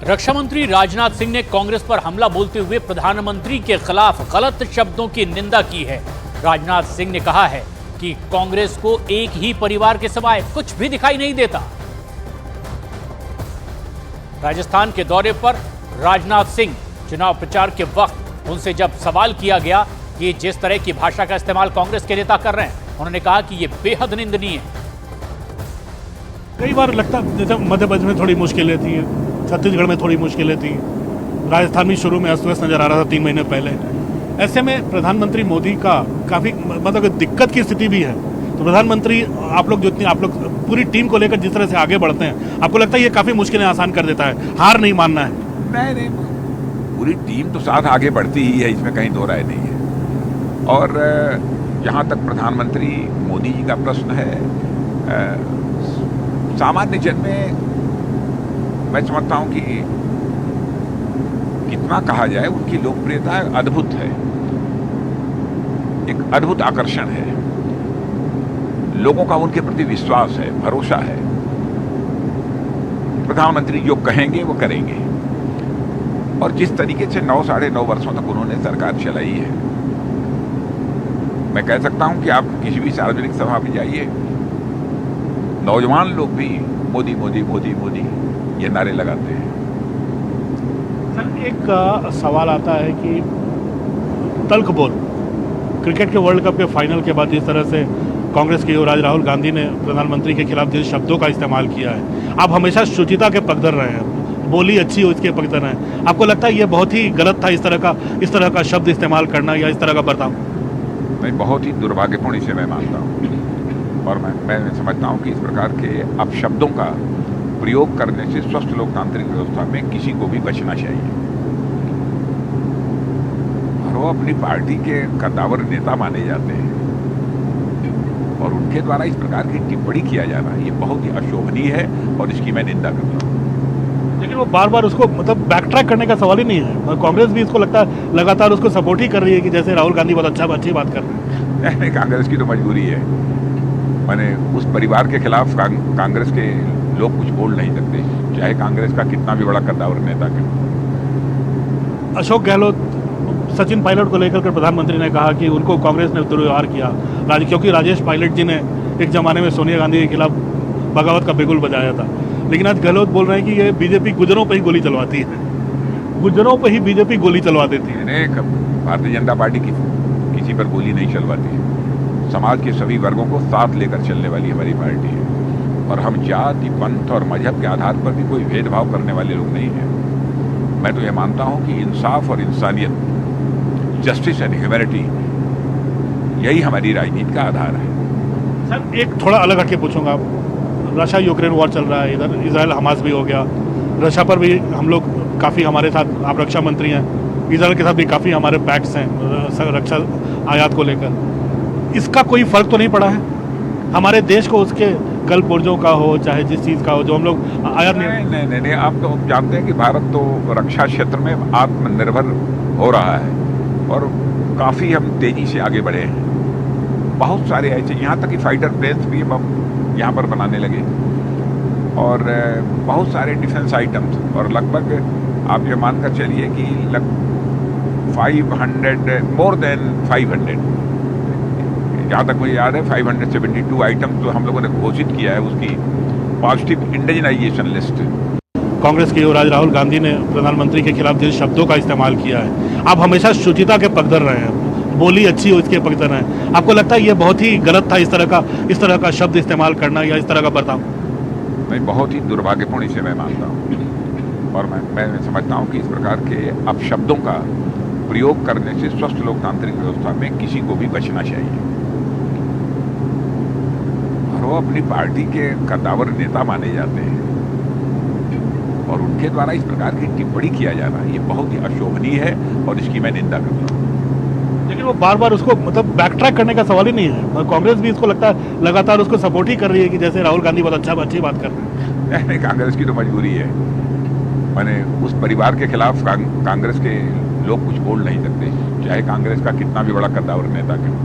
रक्षा मंत्री राजनाथ सिंह ने कांग्रेस पर हमला बोलते हुए प्रधानमंत्री के खिलाफ गलत शब्दों की निंदा की है। राजनाथ सिंह ने कहा है कि कांग्रेस को एक ही परिवार के सिवाय कुछ भी दिखाई नहीं देता। राजस्थान के दौरे पर राजनाथ सिंह चुनाव प्रचार के वक्त उनसे जब सवाल किया गया कि जिस तरह की भाषा का इस्तेमाल कांग्रेस के नेता कर रहे हैं, उन्होंने कहा कि यह बेहद निंदनीय है। कई बार लगता जैसे मध्य प्रदेश में थोड़ी मुश्किलें थी, छत्तीसगढ़ में थोड़ी मुश्किलें थी, राजस्थान में शुरू में अस्त व्यस्त नजर आ रहा था 3 महीने पहले। ऐसे में प्रधानमंत्री मोदी का काफी मतलब दिक्कत की स्थिति भी है। तो प्रधानमंत्री आप लोग पूरी टीम को लेकर जिस तरह से आगे बढ़ते हैं, आपको लगता है ये काफी मुश्किलें आसान कर देता है, हार नहीं मानना है? नहीं, पूरी टीम तो साथ आगे बढ़ती ही है, इसमें कहीं दो राय नहीं है। और जहाँ तक प्रधानमंत्री मोदी जी का प्रश्न है, सामान्य जन में मैं समझता हूं कि कितना कहा जाए, उनकी लोकप्रियता अद्भुत है, एक अद्भुत आकर्षण है। लोगों का उनके प्रति विश्वास है, भरोसा है। प्रधानमंत्री जो कहेंगे वो करेंगे। और जिस तरीके से 9 साढ़े 9 वर्षों तक उन्होंने सरकार चलाई है, मैं कह सकता हूं कि आप किसी भी सार्वजनिक सभा में जाइए, नौजवान लोग भी मोदी मोदी मोदी मोदी ये नारे लगाते हैं। सर, एक सवाल आता है कि तल्ख बोल क्रिकेट के वर्ल्ड कप के फाइनल के बाद जिस तरह से कांग्रेस के युवराज राहुल गांधी ने प्रधानमंत्री के खिलाफ जिन शब्दों का इस्तेमाल किया है, आप हमेशा शुचिता के पगडंड रहे हैं, बोली अच्छी हो इसके पगडंड रहे हैं। आपको लगता है ये बहुत ही गलत था इस तरह का शब्द इस्तेमाल करना या इस तरह का बर्ताव? मैं बहुत ही दुर्भाग्यपूर्ण इसे मैं मानता हूँ। और मैं समझता हूँ कि इस प्रकार के अपशब्दों का प्रयोग करने से स्वस्थ लोकतांत्रिक व्यवस्था में किसी को भी बचना चाहिए। और वो अपनी पार्टी के कद्दावर नेता माने जाते हैं और उनके द्वारा इस प्रकार की टिप्पणी किया जाना ये बहुत ही अशोभनीय है और इसकी मैं निंदा करता हूँ। लेकिन वो बार बार उसको मतलब बैक ट्रैक करने का सवाल ही नहीं है, और कांग्रेस भी इसको लगता है लगातार उसको सपोर्ट ही कर रही है कि जैसे राहुल गांधी बहुत अच्छी बात कर रहे हैं। कांग्रेस की तो मजबूरी है। मैंने उस परिवार के खिलाफ कांग्रेस के लोग कुछ बोल नहीं सकते, चाहे कांग्रेस का कितना भी बड़ा कद्दावर नेता क्यों। अशोक गहलोत, सचिन पायलट को लेकर के प्रधानमंत्री ने कहा कि उनको कांग्रेस ने दुर्व्यवहार किया, क्योंकि राजेश पायलट जी ने एक जमाने में सोनिया गांधी के खिलाफ बगावत का बिगुल बजाया था। लेकिन आज गहलोत बोल रहे हैं कि ये बीजेपी गुजरों पर ही गोली चलवाती है, गुजरों पर ही बीजेपी गोली चलवा देती है। भारतीय जनता पार्टी किसी पर गोली नहीं चलवाती है। समाज के सभी वर्गों को साथ लेकर चलने वाली हमारी पार्टी है और हम जाति, पंथ और मजहब के आधार पर भी कोई भेदभाव करने वाले लोग नहीं हैं। मैं तो ये मानता हूं कि इंसाफ और इंसानियत, जस्टिस एंड ह्यूमैनिटी, यही हमारी राजनीति का आधार है। सर, एक थोड़ा अलग हटके पूछूंगा, रशिया यूक्रेन वॉर चल रहा है, इधर इजराइल हमास भी हो गया, रशिया पर भी हम लोग काफ़ी, हमारे साथ आप रक्षा मंत्री हैं, इजराइल के साथ भी काफ़ी हमारे पैक्ट्स हैं रक्षा आयात को लेकर। इसका कोई फर्क तो नहीं पड़ा है हमारे देश को, उसके गल्फ पुर्जों का हो चाहे जिस चीज़ का हो जो हम लोग आयात नहीं। आप तो जानते हैं कि भारत तो रक्षा क्षेत्र में आत्मनिर्भर हो रहा है और काफ़ी हम तेजी से आगे बढ़े हैं। बहुत सारे ऐसे, यहाँ तक कि फाइटर प्लेन्स भी हम यहाँ पर बनाने लगे और बहुत सारे डिफेंस आइटम्स, और लगभग आप ये मानकर चलिए कि मोर देन 500, जहाँ तक मुझे याद है 572 आइटम तो हम लोगों ने घोषित किया है उसकी पॉजिटिव इंडिजनाइजेशन लिस्ट। कांग्रेस के युवराज राहुल गांधी ने प्रधानमंत्री के खिलाफ जिन शब्दों का इस्तेमाल किया है, आप हमेशा शुचिता के पगडंड रहे हैं, बोली अच्छी हो इसके पगडंड रहे हैं। आपको लगता है ये बहुत ही गलत था इस तरह का शब्द इस्तेमाल करना या इस तरह का बर्ताव? मैं बहुत ही दुर्भाग्यपूर्ण इसे मैं मानता हूँ और मैं समझता हूँ कि इस प्रकार के अपशब्दों का प्रयोग करने से स्वस्थ लोकतांत्रिक व्यवस्था में किसी को भी बचना चाहिए। वो अपनी पार्टी के कद्दावर नेता माने जाते हैं और उनके द्वारा इस प्रकार की टिप्पणी किया जाना ये बहुत ही अशोभनीय है और इसकी मैं निंदा करता हूँ। लेकिन वो बार बार उसको मतलब बैक ट्रैक करने का सवाल ही नहीं है, और कांग्रेस भी इसको लगता है लगातार उसको सपोर्ट ही कर रही है कि जैसे राहुल गांधी बहुत अच्छी बात कर रहे हैं। कांग्रेस की तो मजबूरी है। मैंने उस परिवार के खिलाफ कांग्रेस के लोग कुछ बोल नहीं सकते, चाहे कांग्रेस का कितना भी बड़ा कद्दावर नेता क्यों।